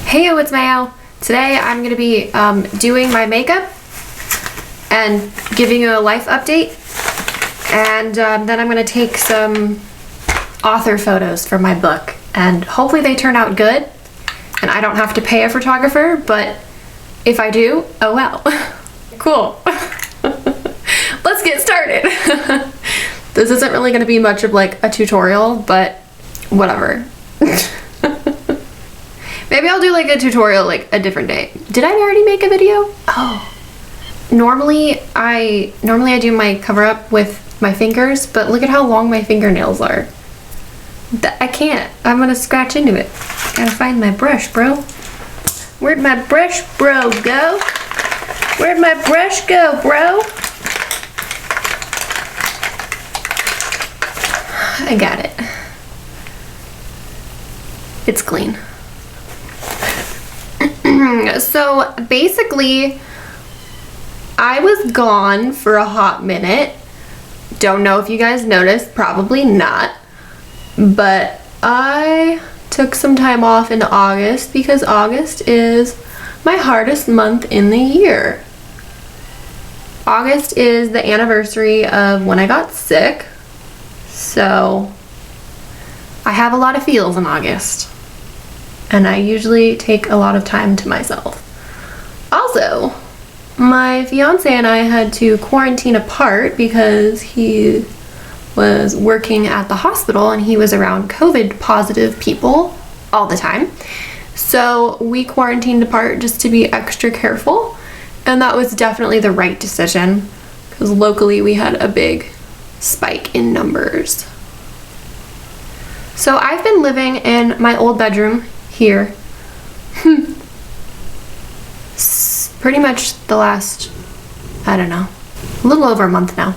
Hey, it's Mayo. Today I'm going to be doing my makeup and giving you a life update, and then I'm going to take some author photos for my book, and hopefully they turn out good and I don't have to pay a photographer, but if I do, oh well. Cool. Let's get started. This isn't really going to be much of like a tutorial, but whatever. Maybe I'll do like a tutorial like a different day. Did I already make a video? Oh. Normally I do my cover up with my fingers, but look at how long my fingernails are. I can't. I'm gonna scratch into it. Gotta find my brush, bro. Where'd my brush bro go? Where'd my brush go, bro? I got it. It's clean. So basically, I was gone for a hot minute. Don't know if you guys noticed, probably not. But I took some time off in August because August is my hardest month in the year. August is the anniversary of when I got sick. So I have a lot of feels in August. And I usually take a lot of time to myself. Also, my fiance and I had to quarantine apart because he was working at the hospital and he was around COVID positive people all the time. So we quarantined apart just to be extra careful, and that was definitely the right decision because locally we had a big spike in numbers. So I've been living in my old bedroom here pretty much the last, I don't know, a little over a month now.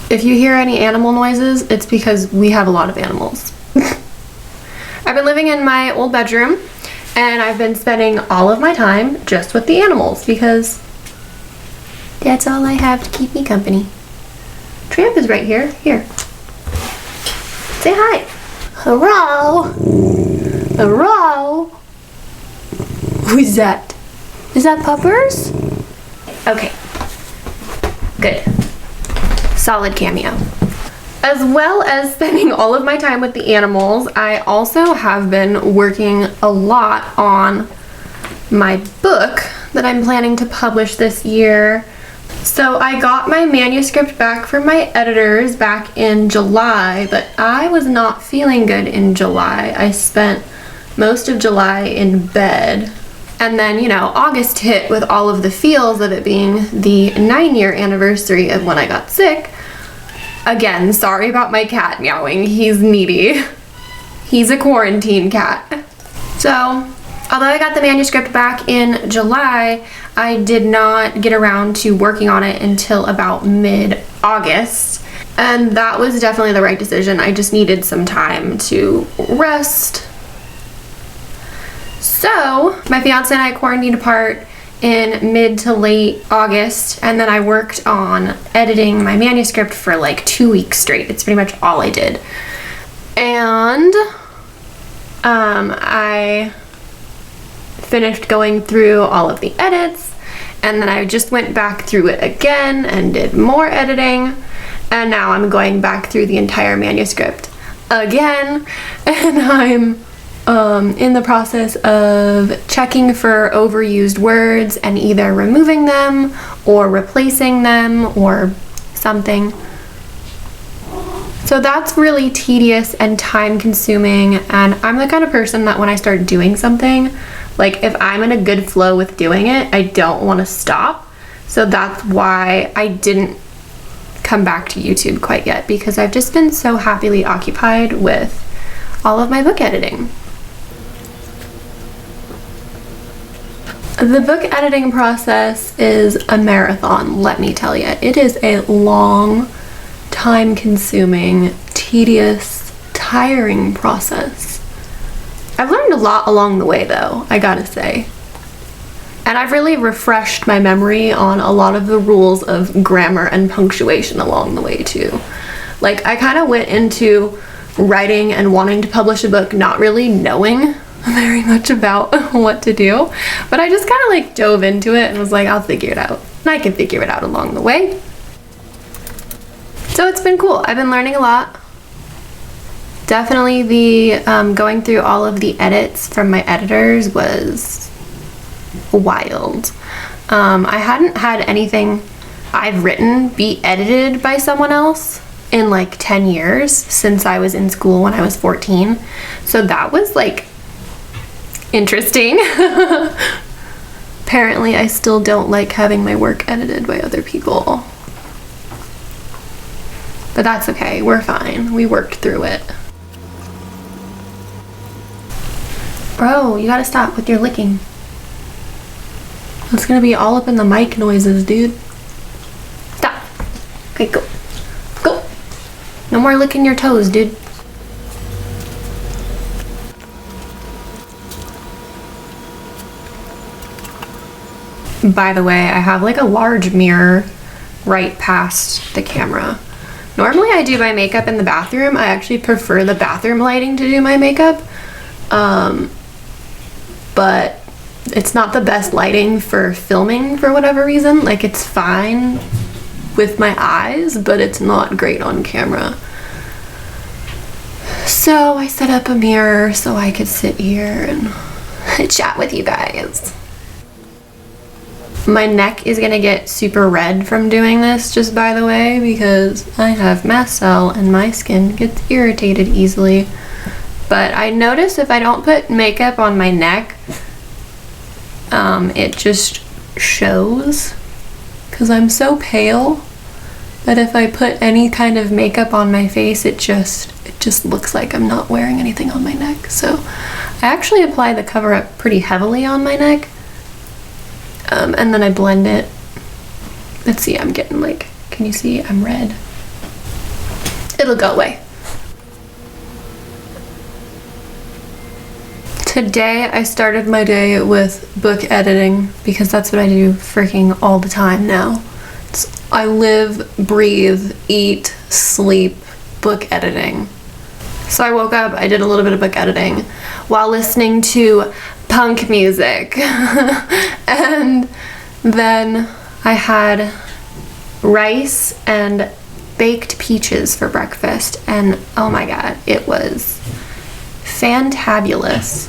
If you hear any animal noises, it's because we have a lot of animals. I've been living in my old bedroom and I've been spending all of my time just with the animals because that's all I have to keep me company. Tramp is right here. Here. Say hi. Hello. Hello. Who's that? Is that Puppers? Okay. Good. Solid cameo. As well as spending all of my time with the animals, I also have been working a lot on my book that I'm planning to publish this year. So I got my manuscript back from my editors back in July, but I was not feeling good in July. I spent most of July in bed. And then, you know, August hit with all of the feels of it being the 9-year anniversary of when I got sick. Again, sorry about my cat meowing. He's needy. He's a quarantine cat. So, although I got the manuscript back in July, I did not get around to working on it until about mid-August. And that was definitely the right decision. I just needed some time to rest. So, my fiance and I quarantined apart in mid to late August, and then I worked on editing my manuscript for like 2 weeks straight. It's pretty much all I did. And I finished going through all of the edits, and then I just went back through it again and did more editing, and now I'm going back through the entire manuscript again, and I'm in the process of checking for overused words and either removing them or replacing them or something. So that's really tedious and time consuming, and I'm the kind of person that when I start doing something, like if I'm in a good flow with doing it, I don't want to stop. So that's why I didn't come back to YouTube quite yet, because I've just been so happily occupied with all of my book editing. The book editing process is a marathon, let me tell you. It is a long, time-consuming, tedious, tiring process. I've learned a lot along the way though, I gotta say. And I've really refreshed my memory on a lot of the rules of grammar and punctuation along the way too. Like, I kind of went into writing and wanting to publish a book not really knowing very much about what to do, but I just kind of like dove into it and was like, I'll figure it out. And I can figure it out along the way. So it's been cool. I've been learning a lot. Definitely the going through all of the edits from my editors was wild. I hadn't had anything I've written be edited by someone else in like 10 years since I was in school when I was 14. So that was like interesting. Apparently I still don't like having my work edited by other people. But that's okay, we're fine. We worked through it. Bro, you gotta stop with your licking. It's gonna be all up in the mic noises, dude. Stop. Okay, go. Go. No more licking your toes, dude. By the way, I have like a large mirror right past the camera. Normally I do my makeup in the bathroom. I actually prefer the bathroom lighting to do my makeup. But it's not the best lighting for filming for whatever reason. Like, it's fine with my eyes, but it's not great on camera. So I set up a mirror so I could sit here and chat with you guys. My neck is gonna get super red from doing this, just by the way, because I have mast cell and my skin gets irritated easily. But I notice if I don't put makeup on my neck, it just shows, because I'm so pale that if I put any kind of makeup on my face, it just looks like I'm not wearing anything on my neck. So I actually apply the cover up pretty heavily on my neck, and then I blend it. Let's see, I'm getting like, can you see I'm red? It'll go away. Today I started my day with book editing because that's what I do freaking all the time now. I live, breathe, eat, sleep book editing. So I woke up, I did a little bit of book editing while listening to punk music. And then I had rice and baked peaches for breakfast, and oh my god, it was fantabulous.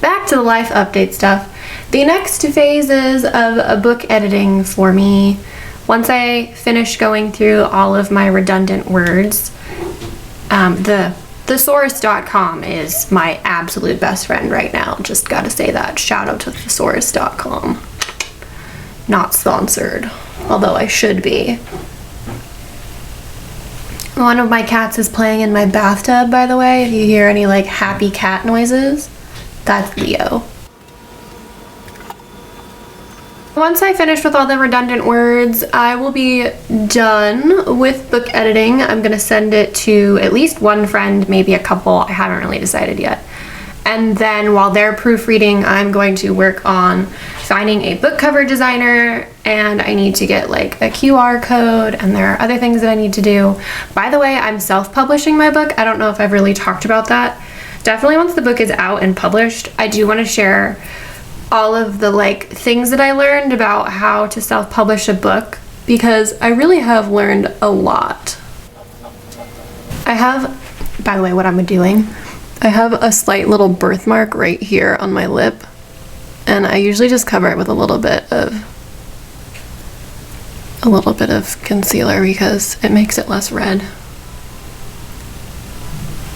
Back to the life update stuff. The next phases of book editing for me, once I finish going through all of my redundant words, the thesaurus.com is my absolute best friend right now. Just gotta say that. Shout out to thesaurus.com. Not sponsored, although I should be. One of my cats is playing in my bathtub, by the way. If you hear any like happy cat noises, that's Leo. Once I finish with all the redundant words, I will be done with book editing. I'm gonna send it to at least one friend, maybe a couple. I haven't really decided yet. And then while they're proofreading, I'm going to work on finding a book cover designer, and I need to get like a QR code, and there are other things that I need to do. By the way, I'm self-publishing my book. I don't know if I've really talked about that. Definitely once the book is out and published, I do want to share all of the like things that I learned about how to self-publish a book, because I really have learned a lot. I have, by the way, what I'm doing, I have a slight little birthmark right here on my lip, and I usually just cover it with a little bit of concealer because it makes it less red.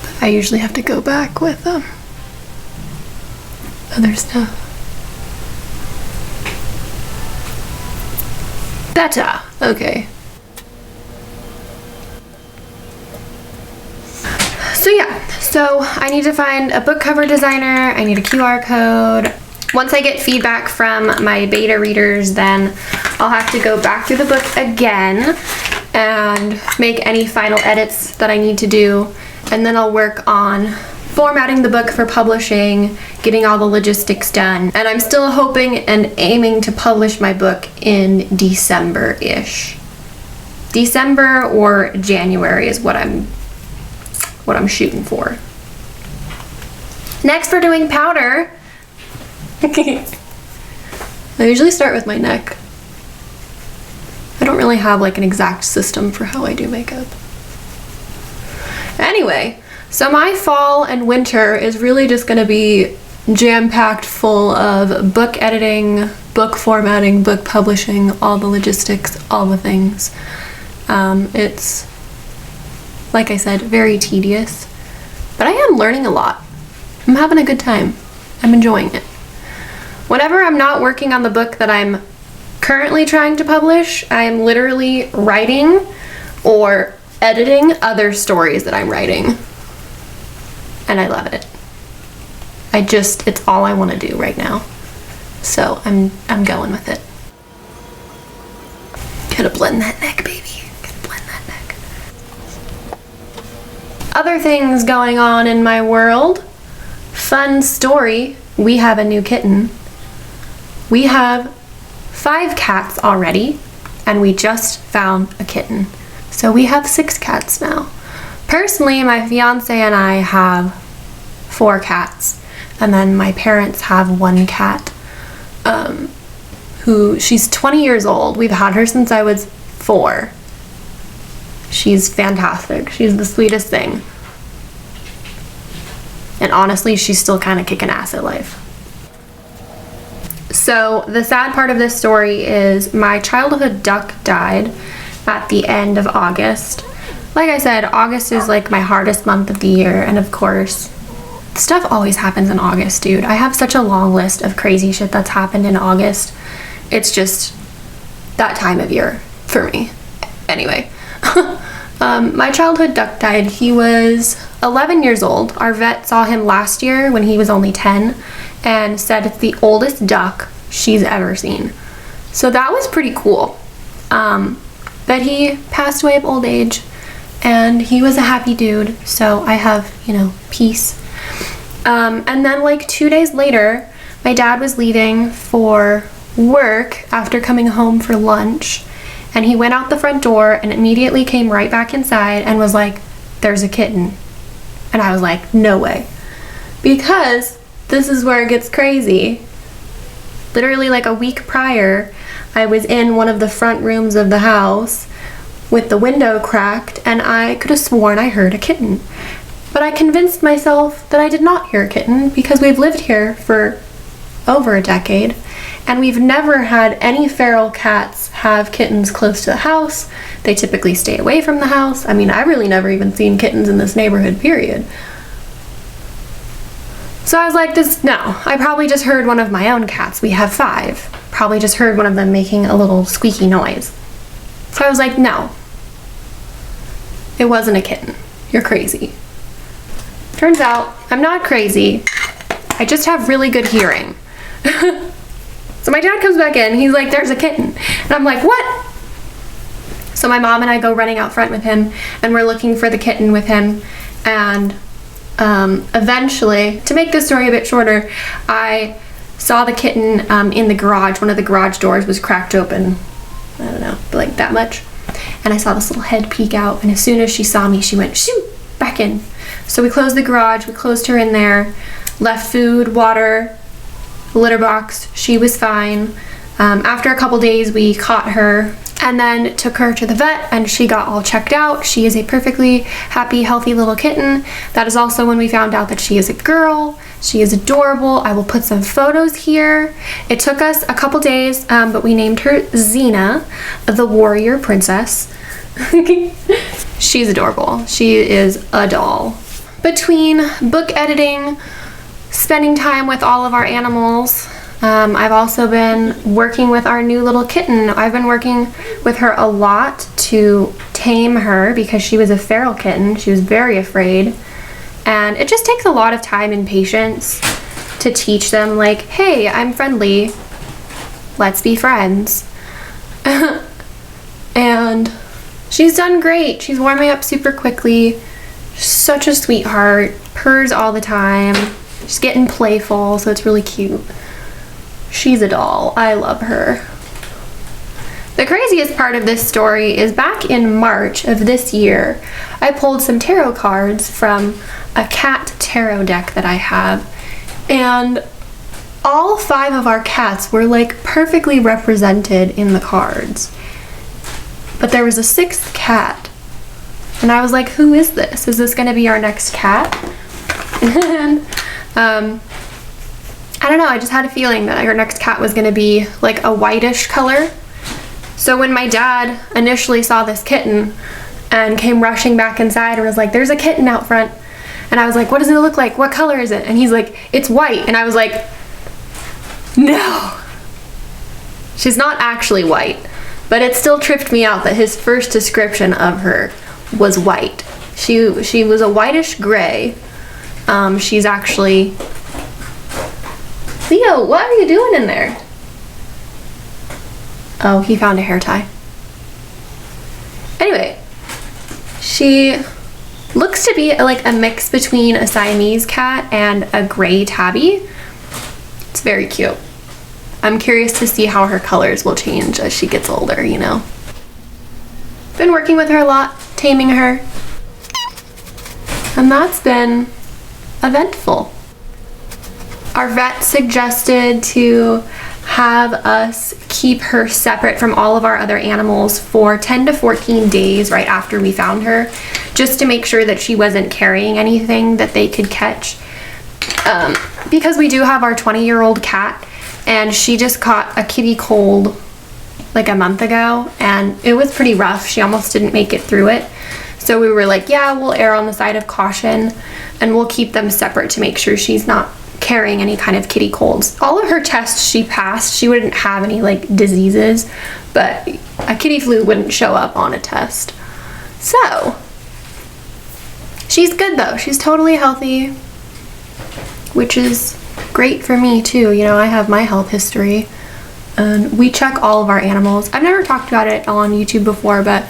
But I usually have to go back with other stuff. Better. Okay. So yeah, so I need to find a book cover designer, I need a QR code. Once I get feedback from my beta readers, then I'll have to go back through the book again and make any final edits that I need to do, and then I'll work on formatting the book for publishing, getting all the logistics done, and I'm still hoping and aiming to publish my book in December-ish. December or January is what I'm what I'm shooting for. Next, we're doing powder. I usually start with my neck. I don't really have like an exact system for how I do makeup. Anyway, so my fall and winter is really just gonna be jam-packed full of book editing, book formatting, book publishing, all the logistics, all the things. It's, like I said, very tedious, but I am learning a lot. I'm having a good time. I'm enjoying it. Whenever I'm not working on the book that I'm currently trying to publish, I am literally writing or editing other stories that I'm writing. And I love it. It's all I want to do right now. So I'm going with it. Gotta blend that neck, baby. Gotta blend that neck. Other things going on in my world. Fun story. We have a new kitten. We have 5 cats already, and we just found a kitten. So we have 6 cats now. Personally, my fiance and I have 4 cats. And then my parents have 1 cat, she's 20 years old. We've had her since I was 4. She's fantastic. She's the sweetest thing. And honestly, she's still kind of kicking ass at life. So the sad part of this story is my childhood duck died at the end of August. Like I said, August is like my hardest month of the year, and of course, stuff always happens in August, dude. I have such a long list of crazy shit that's happened in August. It's just that time of year for me. Anyway, my childhood duck died. He was 11 years old. Our vet saw him last year when he was only 10 and said it's the oldest duck she's ever seen. So that was pretty cool. But he passed away of old age, and he was a happy dude. So I have, peace. And then like 2 days later, my dad was leaving for work after coming home for lunch, and he went out the front door and immediately came right back inside and was like, "There's a kitten." And I was like, no way. Because this is where it gets crazy. Literally like a week prior, I was in one of the front rooms of the house with the window cracked, and I could have sworn I heard a kitten. But I convinced myself that I did not hear a kitten because we've lived here for over a decade, and we've never had any feral cats have kittens close to the house. They typically stay away from the house. I mean, I've really never even seen kittens in this neighborhood, period. So I was like, no, I probably just heard one of my own cats. We have 5. Probably just heard one of them making a little squeaky noise. So I was like, no, it wasn't a kitten. You're crazy. Turns out I'm not crazy. I just have really good hearing. So my dad comes back in. He's like, "There's a kitten." And I'm like, "What?" So my mom and I go running out front with him, and we're looking for the kitten with him. And eventually, to make this story a bit shorter, I saw the kitten in the garage. One of the garage doors was cracked open. I don't know, like that much. And I saw this little head peek out, and as soon as she saw me, she went shoo back in. So we closed the garage, we closed her in there, left food, water, litter box. She was fine. After a couple days, we caught her and then took her to the vet, and she got all checked out. She is a perfectly happy, healthy little kitten. That is also when we found out that she is a girl. She is adorable. I will put some photos here. It took us a couple days, but we named her Xena, the warrior princess. She's adorable. She is a doll. Between book editing, spending time with all of our animals, I've also been working with our new little kitten. I've been working with her a lot to tame her because she was a feral kitten. She was very afraid. And it just takes a lot of time and patience to teach them, like, hey, I'm friendly. Let's be friends. And she's done great. She's warming up super quickly. Such a sweetheart. Purrs all the time. She's getting playful, so it's really cute. She's a doll. I love her. The craziest part of this story is back in March of this year, I pulled some tarot cards from a cat tarot deck that I have, and all 5 of our cats were like perfectly represented in the cards. But there was a 6th cat, and I was like, who is this? Is this gonna be our next cat? And I don't know, I just had a feeling that our next cat was gonna be like a whitish color. So when my dad initially saw this kitten and came rushing back inside and was like, there's a kitten out front. And I was like, what does it look like? What color is it? And he's like, it's white. And I was like, no. She's not actually white, but it still tripped me out that his first description of her was white. She was a whitish gray. She's actually... Leo, what are you doing in there? Oh, he found a hair tie. Anyway, she looks to be like a mix between a Siamese cat and a gray tabby. It's very cute. I'm curious to see how her colors will change as she gets older, you know. Been working with her a lot, taming her. And that's been eventful. Our vet suggested to have us keep her separate from all of our other animals for 10 to 14 days right after we found her, just to make sure that she wasn't carrying anything that they could catch. Because we do have our 20-year-old cat, and she just caught a kitty cold like a month ago, and it was pretty rough. She almost didn't make it through it. So we were like, yeah, we'll err on the side of caution, and we'll keep them separate to make sure she's not carrying any kind of kitty colds. All of her tests she passed. She wouldn't have any like diseases, but a kitty flu wouldn't show up on a test. So she's good though. She's totally healthy, which is great for me too. You know, I have my health history, and we check all of our animals. I've never talked about it on YouTube before, but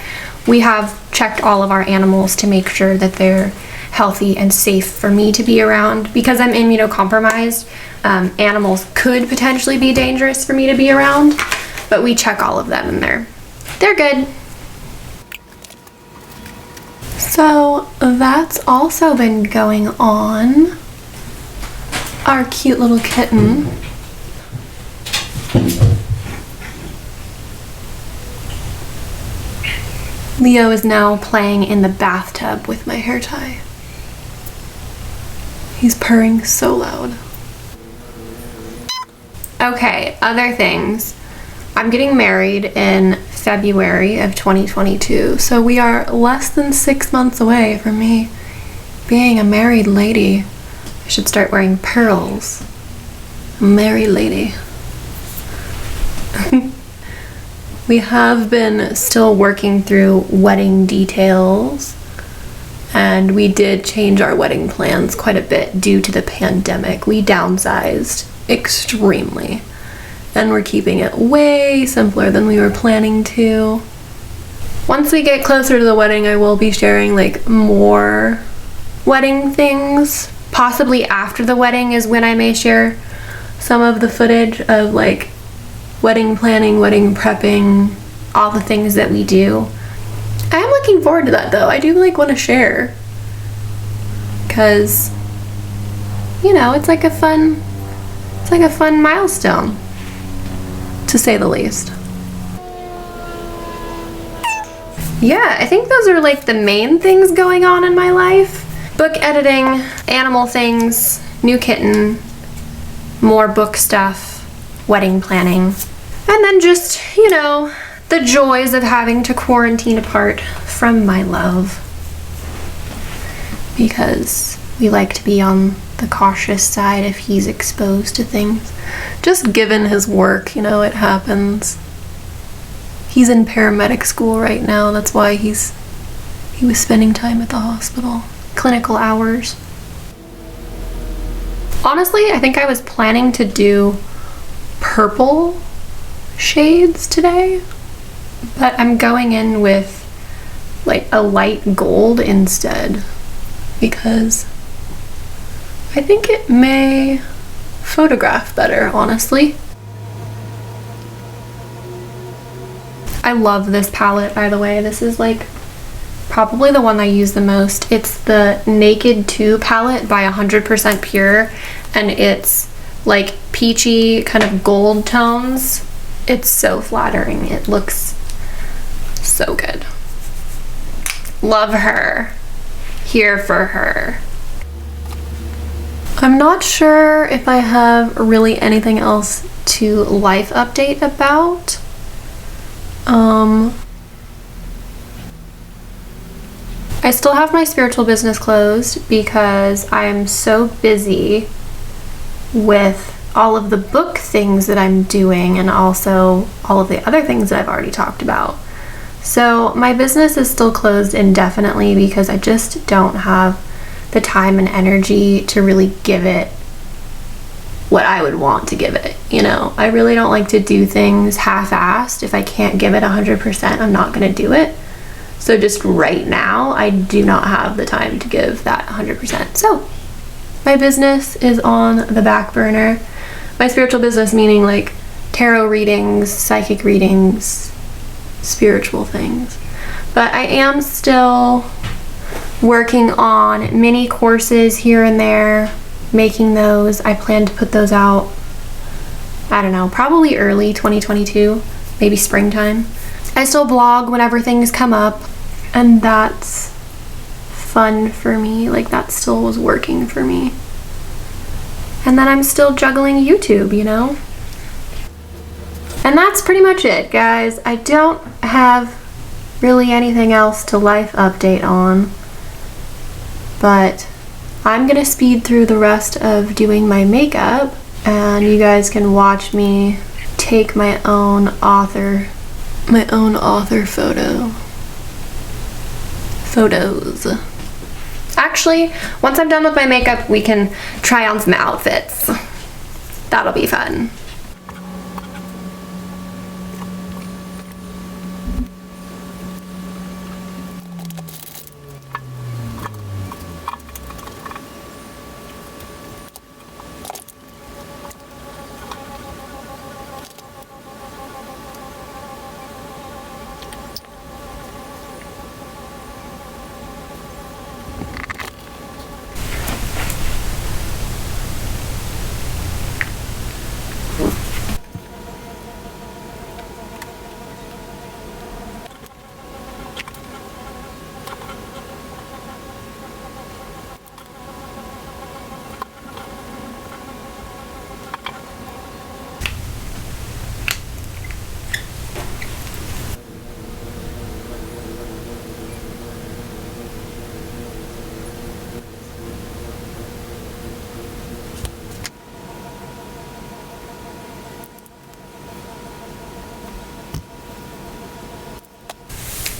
we have checked all of our animals to make sure that they're healthy and safe for me to be around. Because I'm immunocompromised, animals could potentially be dangerous for me to be around, but we check all of them and they're good. So that's also been going on. Our cute little kitten. Leo is now playing in the bathtub with my hair tie. He's purring so loud. Okay, other things. I'm getting married in February of 2022, so we are less than 6 months away from me being a married lady. I should start wearing pearls. Married lady. We have been still working through wedding details, and we did change our wedding plans quite a bit due to the pandemic. We downsized extremely, and we're keeping it way simpler than we were planning to. Once we get closer to the wedding, I will be sharing like more wedding things. Possibly after the wedding is when I may share some of the footage of like wedding planning, wedding prepping, all the things that we do. I am looking forward to that though. I do like want to share, because you know, it's like a fun milestone, to say the least. Yeah, I think those are like the main things going on in my life. Book editing, animal things, new kitten, more book stuff, wedding planning, and then just, you know, the joys of having to quarantine apart from my love, because we like to be on the cautious side if he's exposed to things. Just given his work, you know, it happens. He's in paramedic school right now. That's why he was spending time at the hospital. Clinical hours. Honestly, I think I was planning to do purple shades today, but I'm going in with like a light gold instead, because I think it may photograph better, honestly. I love this palette, by the way. This is like probably the one I use the most. It's the Naked 2 palette by 100% Pure, and it's like peachy kind of gold tones. It's so flattering. It looks so good. Love her. Here for her. I'm not sure if I have really anything else to life update about. I still have my spiritual business closed because I am so busy with all of the book things that I'm doing and also all of the other things that I've already talked about. So my business is still closed indefinitely because I just don't have the time and energy to really give it what I would want to give it. You know, I really don't like to do things half-assed. If I can't give it 100%, I'm not going to do it. So just right now, I do not have the time to give that 100%. So my business is on the back burner. My spiritual business meaning like tarot readings, psychic readings, spiritual things. But I am still working on mini courses here and there, making those. I plan to put those out, I don't know, probably early 2022, maybe springtime. I still blog whenever things come up, and that's fun for me. Like, that still was working for me. And then I'm still juggling YouTube, you know? And that's pretty much it, guys. I don't have really anything else to life update on, but I'm gonna speed through the rest of doing my makeup, and you guys can watch me take my own author photos. Actually, once I'm done with my makeup, we can try on some outfits. That'll be fun.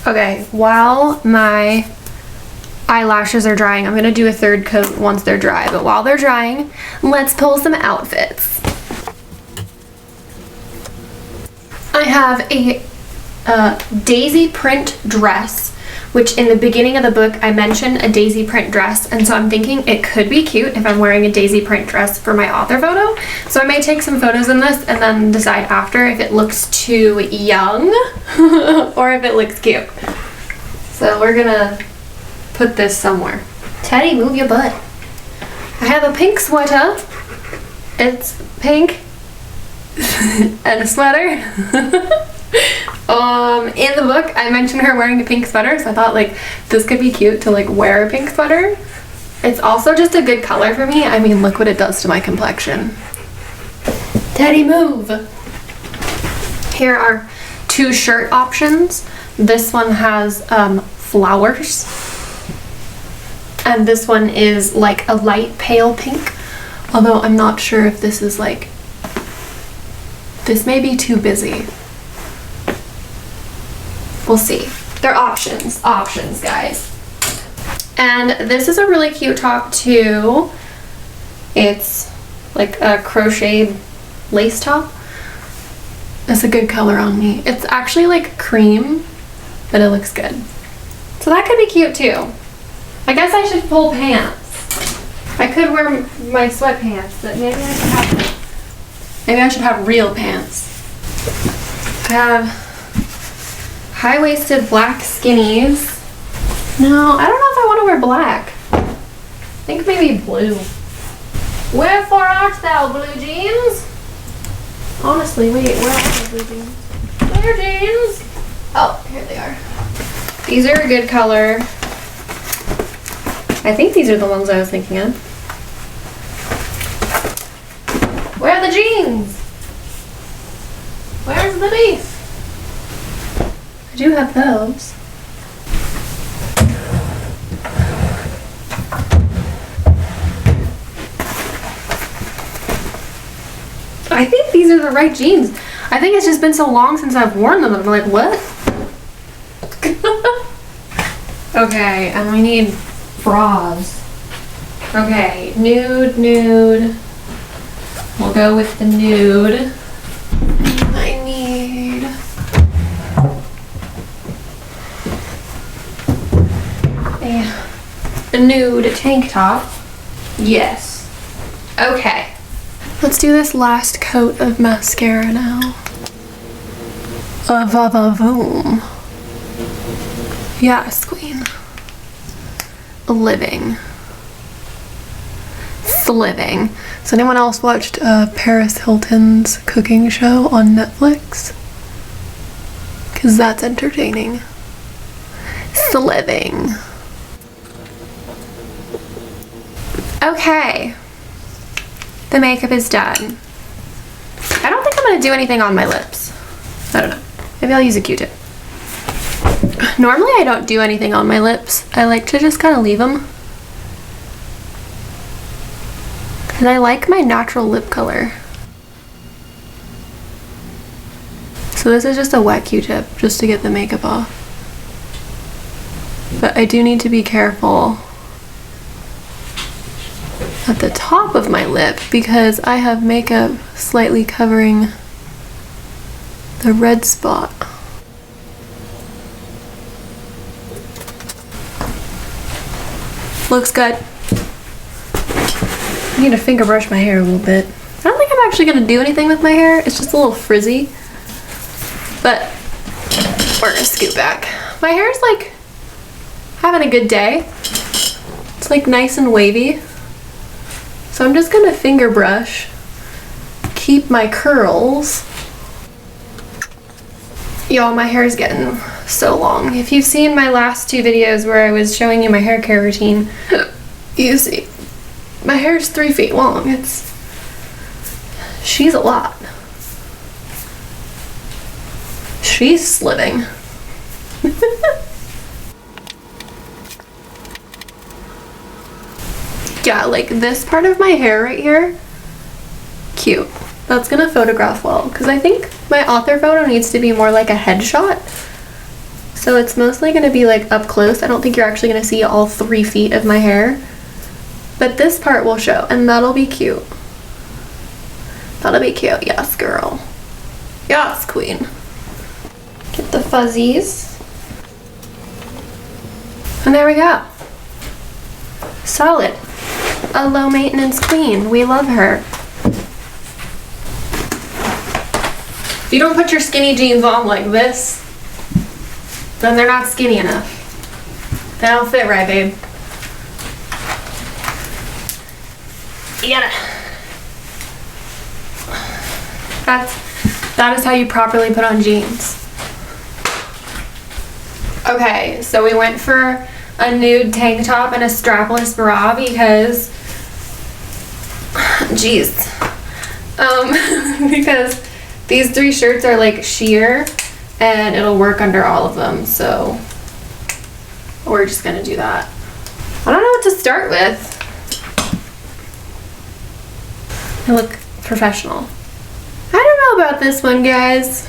Okay, while my eyelashes are drying, I'm gonna do a third coat once they're dry, but while they're drying, let's pull some outfits. I have a daisy print dress, which in the beginning of the book I mentioned a daisy print dress, and so I'm thinking it could be cute if I'm wearing a daisy print dress for my author photo. So I may take some photos in this and then decide after if it looks too young or if it looks cute. So we're gonna put this somewhere. Teddy, move your butt. I have a pink sweater. It's pink and a sweater. In the book I mentioned her wearing a pink sweater, so I thought like this could be cute to like wear a pink sweater. It's also just a good color for me. I mean, look what it does to my complexion. Teddy, move. Here are two shirt options. This one has flowers, and this one is like a light pale pink, although I'm not sure if this is like, this may be too busy. We'll see. They're options, guys. And this is a really cute top too. It's like a crocheted lace top. It's a good color on me. It's actually like cream, but it looks good. So that could be cute too. I guess I should pull pants. I could wear my sweatpants, but maybe I should have real pants. I have high-waisted black skinnies. No, I don't know if I want to wear black. I think maybe blue. Wherefore art thou, blue jeans? Honestly, wait, where are the blue jeans? Blue jeans! Oh, here they are. These are a good color. I think these are the ones I was thinking of. Where are the jeans? Where's the beef? I do have those. I think these are the right jeans. I think it's just been so long since I've worn them. I'm like, what? Okay, and we need bras. Okay, nude. We'll go with the nude. I need a nude tank top. Yes. Okay. Let's do this last coat of mascara now. Boom. Yes, queen. Living. Sliving. Has anyone else watched Paris Hilton's cooking show on Netflix? Because that's entertaining. Sliving. Okay. The makeup is done. I don't think I'm going to do anything on my lips. I don't know. Maybe I'll use a Q-tip. Normally I don't do anything on my lips. I like to just kind of leave them. And I like my natural lip color. So this is just a wet Q-tip just to get the makeup off. But I do need to be careful at the top of my lip because I have makeup slightly covering the red spot. Looks good. I need to finger brush my hair a little bit. I don't think I'm actually gonna do anything with my hair. It's just a little frizzy. But we're gonna scoot back. My hair's like having a good day. It's like nice and wavy. So I'm just gonna finger brush, keep my curls. Y'all, my hair is getting so long. If you've seen my last two videos where I was showing you my hair care routine, you see my hair is 3 feet long. She's a lot. She's slitting. Yeah, like this part of my hair right here, cute. That's gonna photograph well, because I think my author photo needs to be more like a headshot. So it's mostly gonna be like up close. I don't think you're actually gonna see all 3 feet of my hair. But this part will show, and that'll be cute. That'll be cute, yes girl. Yes, queen. Get the fuzzies. And there we go. Solid. A low maintenance queen. We love her. If you don't put your skinny jeans on like this, then they're not skinny enough. They don't fit right, babe. That is how you properly put on jeans. Okay, so we went for a nude tank top and a strapless bra because, because these 3 shirts are like sheer and it'll work under all of them, so we're just gonna do that. I don't know what to start with. I look professional. I don't know about this one, guys.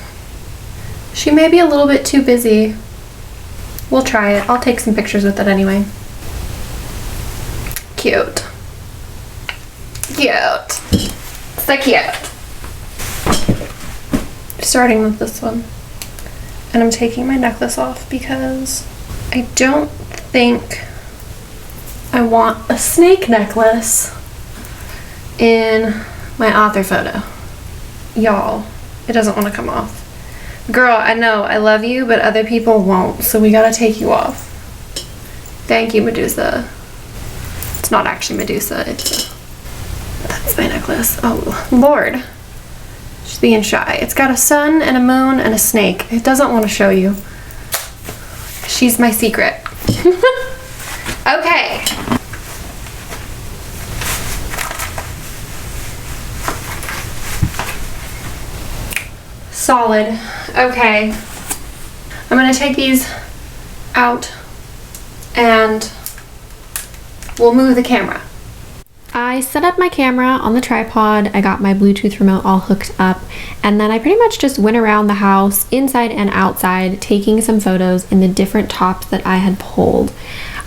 She may be a little bit too busy. We'll try it. I'll take some pictures with it anyway. Cute. Cute. So cute. Starting with this one. And I'm taking my necklace off because I don't think I want a snake necklace in my author photo. Y'all, it doesn't want to come off. Girl, I know, I love you, but other people won't, so we gotta take you off. Thank you, Medusa. It's not actually Medusa, that's my necklace. Oh, Lord. She's being shy. It's got a sun and a moon and a snake. It doesn't want to show you. She's my secret. Okay. Solid. Okay. I'm gonna take these out and we'll move the camera. I set up my camera on the tripod, I got my Bluetooth remote all hooked up, and then I pretty much just went around the house, inside and outside, taking some photos in the different tops that I had pulled.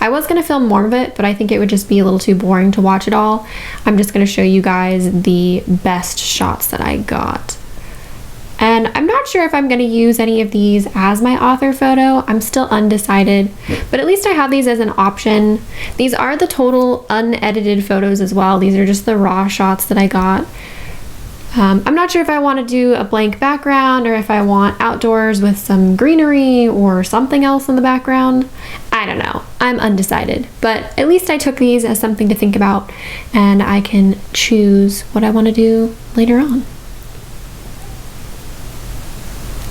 I was going to film more of it, but I think it would just be a little too boring to watch it all. I'm just going to show you guys the best shots that I got. And I'm not sure if I'm going to use any of these as my author photo. I'm still undecided, but at least I have these as an option. These are the total unedited photos as well. These are just the raw shots that I got. I'm not sure if I want to do a blank background or if I want outdoors with some greenery or something else in the background. I don't know. I'm undecided, but at least I took these as something to think about and I can choose what I want to do later on.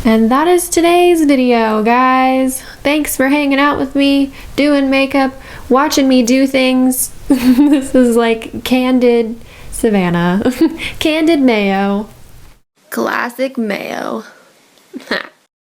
And that is today's video, guys. Thanks for hanging out with me, doing makeup, watching me do things. This is like candid Savannah. Candid Mayo. Classic Mayo.